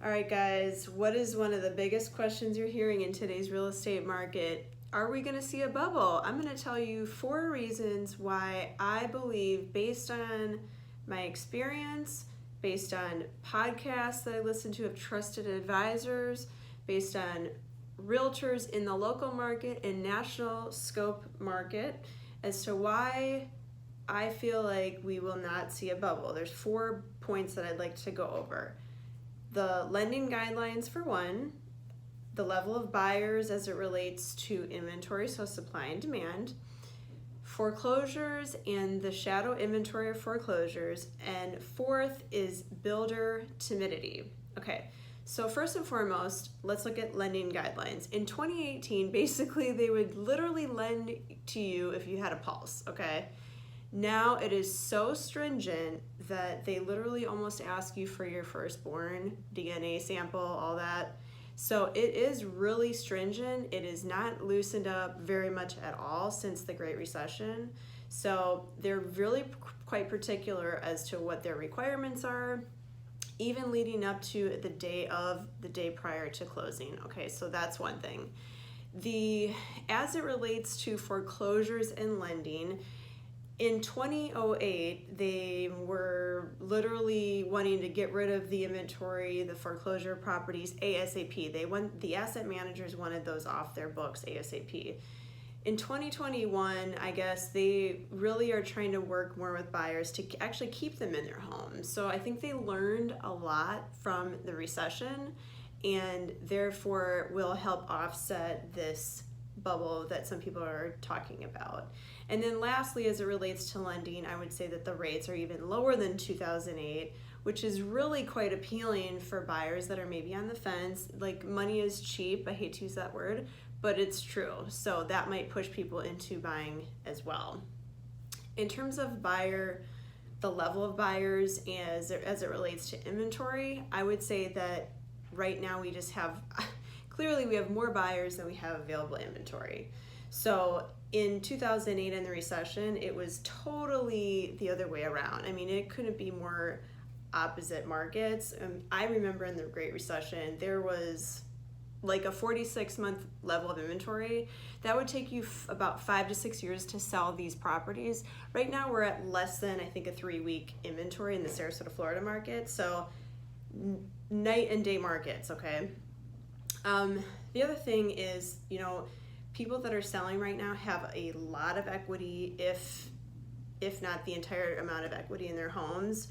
All right, guys, what is one of the biggest questions you're hearing in today's real estate market? Are we going to see a bubble? I'm going to tell you 4 reasons why I believe, based on my experience, based on podcasts that I listen to of trusted advisors, based on realtors in the local market and national scope market, as to why I feel like we will not see a bubble. There's 4 points that I'd like to go over. The lending guidelines for one, the level of buyers as it relates to inventory, so supply and demand, foreclosures and the shadow inventory of foreclosures, and 4th is builder timidity. Okay, so first and foremost, let's look at lending guidelines. In 2018, basically they would literally lend to you if you had a pulse, okay? Now it is so stringent that they literally almost ask you for your firstborn, DNA sample, all that. So it is really stringent. It is not loosened up very much at all since the Great Recession. So they're really quite particular as to what their requirements are, even leading up to the day prior to closing. Okay, so that's one thing. As it relates to foreclosures and lending, in 2008, they were literally wanting to get rid of the inventory, the foreclosure properties ASAP. The asset managers wanted those off their books ASAP. In 2021, I guess they really are trying to work more with buyers to actually keep them in their homes. So I think they learned a lot from the recession and therefore will help offset this bubble that some people are talking about. And then lastly, as it relates to lending, I would say that the rates are even lower than 2008, which is really quite appealing for buyers that are maybe on the fence. Like, money is cheap, I hate to use that word, but it's true. So that might push people into buying as well. In terms of the level of buyers as it relates to inventory, I would say that right now we just have, clearly we have more buyers than we have available inventory. So in 2008 in the recession, it was totally the other way around. I mean, it couldn't be more opposite markets. I remember in the Great Recession, there was like a 46-month level of inventory. That would take you about 5 to 6 years to sell these properties. Right now, we're at less than, I think, a 3-week inventory in the Sarasota, Florida market. So night and day markets, okay? The other thing is, people that are selling right now have a lot of equity, if not the entire amount of equity in their homes,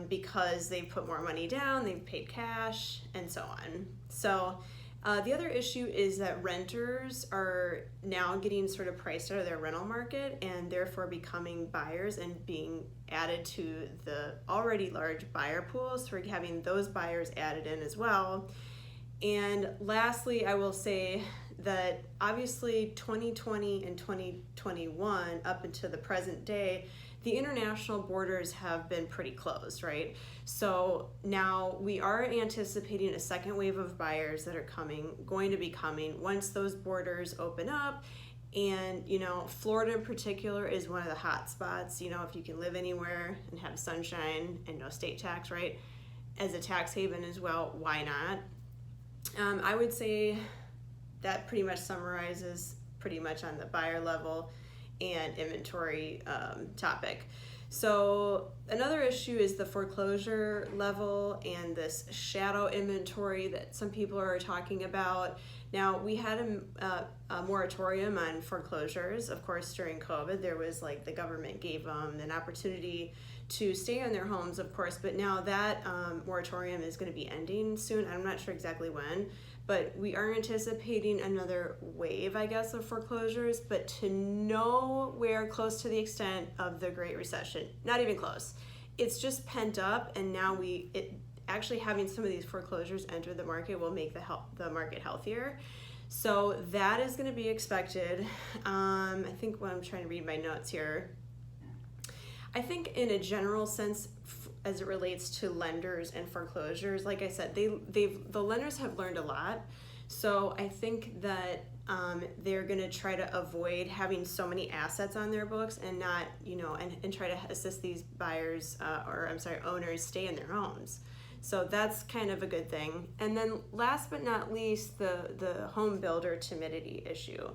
because they've put more money down, they've paid cash, and so on. So the other issue is that renters are now getting sort of priced out of their rental market and therefore becoming buyers and being added to the already large buyer pools. So we're having those buyers added in as well. And lastly, I will say that obviously 2020 and 2021 up until the present day, the international borders have been pretty closed, right? So now we are anticipating a second wave of buyers that are going to be coming once those borders open up. And, Florida in particular is one of the hot spots. If you can live anywhere and have sunshine and no state tax, right? As a tax haven as well, why not? I would say that pretty much summarizes pretty much on the buyer level and inventory topic. So another issue is the foreclosure level and this shadow inventory that some people are talking about. Now, we had a moratorium on foreclosures, of course, during COVID. There was the government gave them an opportunity to stay in their homes, of course, but now that moratorium is going to be ending soon. I'm not sure exactly when, but we are anticipating another wave, I guess, of foreclosures, but to nowhere close to the extent of the Great Recession. Not even close. It's just pent up, and now actually having some of these foreclosures enter the market will make the market healthier. So that is going to be expected. I think when I'm trying to read my notes here, I think in a general sense, as it relates to lenders and foreclosures, like I said, the lenders have learned a lot. So I think that they're going to try to avoid having so many assets on their books and not, and try to assist these owners stay in their homes. So that's kind of a good thing. And then last but not least, the home builder timidity issue.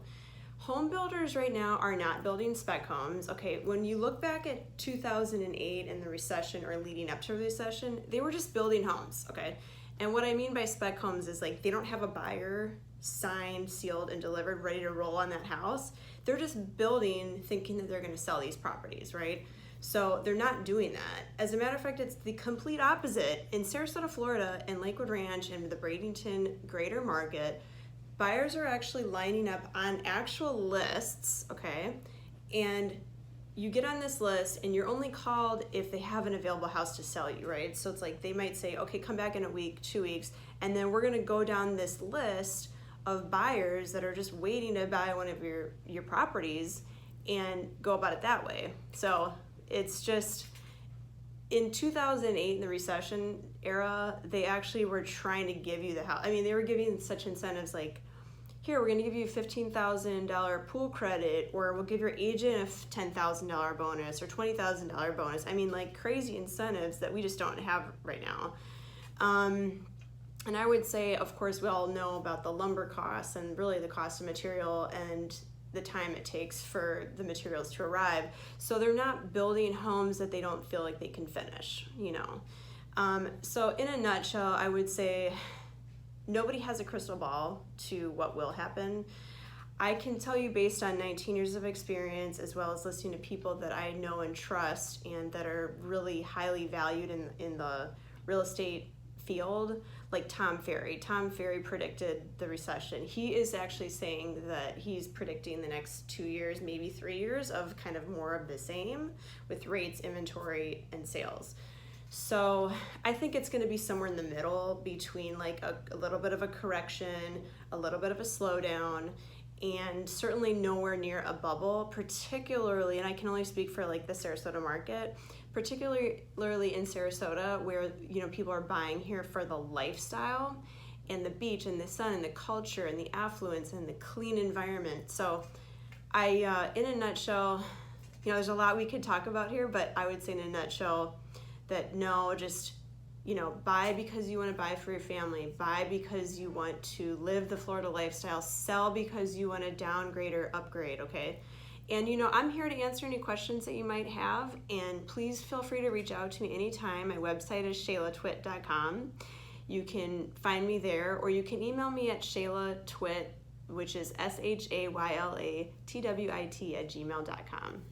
Home builders right now are not building spec homes. Okay, when you look back at 2008 and the recession or leading up to the recession, they were just building homes, okay? And what I mean by spec homes is like they don't have a buyer signed, sealed, and delivered, ready to roll on that house. They're just building thinking that they're gonna sell these properties, right? So they're not doing that. As a matter of fact, it's the complete opposite. In Sarasota, Florida, and Lakewood Ranch, and the Bradenton greater market, buyers are actually lining up on actual lists, okay? And you get on this list and you're only called if they have an available house to sell you, right? So it's like they might say, okay, come back in a week, 2 weeks, and then we're gonna go down this list of buyers that are just waiting to buy one of your properties and go about it that way. So it's just, in 2008, in the recession era, they actually were trying to give you the house. I mean, they were giving such incentives like, here, we're gonna give you a $15,000 pool credit, or we'll give your agent a $10,000 bonus or $20,000 bonus. I mean, like crazy incentives that we just don't have right now. And I would say, of course, we all know about the lumber costs and really the cost of material and the time it takes for the materials to arrive. So they're not building homes that they don't feel like they can finish, you know. So in a nutshell, I would say nobody has a crystal ball to what will happen. I can tell you based on 19 years of experience, as well as listening to people that I know and trust and that are really highly valued in the real estate field, like Tom Ferry. Tom Ferry predicted the recession. He is actually saying that he's predicting the next 2 years, maybe 3 years of kind of more of the same with rates, inventory, and sales. So I think it's going to be somewhere in the middle between like a little bit of a correction, a little bit of a slowdown, and certainly nowhere near a bubble, particularly, and I can only speak for like the Sarasota market, particularly in Sarasota, where, you know, people are buying here for the lifestyle and the beach and the sun and the culture and the affluence and the clean environment. So I, in a nutshell, you know, there's a lot we could talk about here, but I would say in a nutshell that no, just, you know, buy because you want to buy for your family, buy because you want to live the Florida lifestyle, sell because you want to downgrade or upgrade, okay? And, you know, I'm here to answer any questions that you might have, and please feel free to reach out to me anytime. My website is shaylatwit.com. You can find me there, or you can email me at shaylatwit, which is SHAYLATWIT @gmail.com.